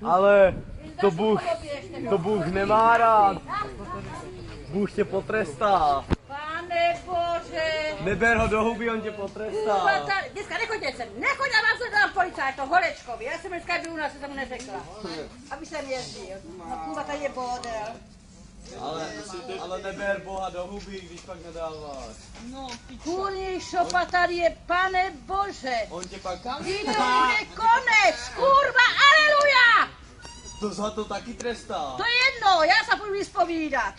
Ale to Bůh nemá rád. Bůh tě potrestá. Pane Bože. Neber ho do huby, on tě potrestá. Dneska nechoďte sem, nechoď a vám se dám policajto, Holečkovi. Já jsem dneska byl u nás, jsem mu neřekla. Aby jsem jezdil. No kurva, tady je bordel. Ale neber Boha do huby, když pak nedáváš. No, kurní šopa, tady je, Pane Bože. On tě pak... Kdy to bude konec, kurva, aleluja! To za to taky trestá. To je jedno, já se půjdu vyspovídat.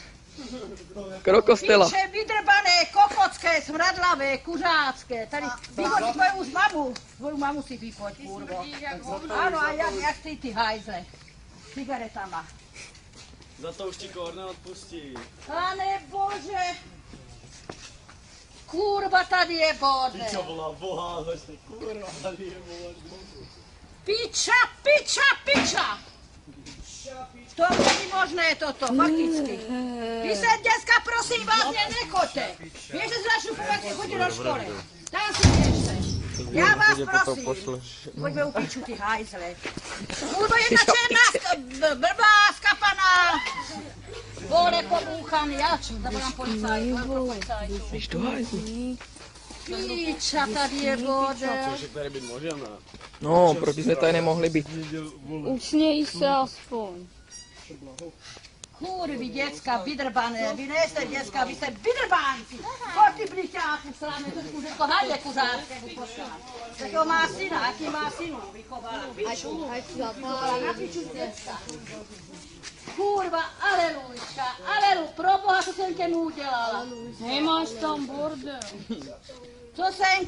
Krok kostela. Piče vydrbané, kokocké, smradlavé, kuřácké. Tady vyhoď tvoju mamu si vyhoď, kurvo. Ano, a jak ty hajzle. Cigaretama. Za to už ti kor neodpustí. Pane Bože. Kurva, tady je bordel. Piča volá Boha, začne kurva, tady je Boha. Piča! To není možné toto, fakticky. Vy se dneska prosím vás nechoďte. Běžte z našu pomoci, chodí do školy. Tam si běžte. Já vás prosím. Pojďme u piču ty hajzle. Kurva, jedna černá, blbá, skapaná. Vole pobouchaný, já zavolám policajtu. Jdeš do hajzlu. Piča, tady je bordel. Cože tady být můžeme? No, proč jsme tady nemohli být? Usměj se aspoň. Kurvy, děcka, vydrbané, vy nejste děcka, vy jste vydrbánci. Pojď ty bliťáku, sláme to kuřetko, hajde kuřářskému poslát. Jakého má syna, jaký má synu, vychovala, piču. Vychovala na piču děcka. Kurva, alelujčka, pro Boha, co jsem těmu udělala. Nemáš tam bordel. Co jsem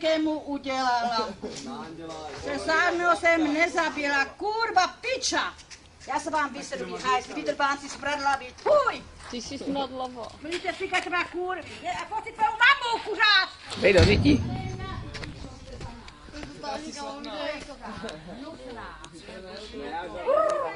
kemu udělala? Se sám jsem nezabila, kurva, piča. Já se vám vysvětlím, hajzli, vydrbánci, smradlaví, fuj! Ty jsi smradlavá. Budete říkat třeba kurvy, a pojď si tvou mamu, kuřáč! Dej do řiti. Kurva,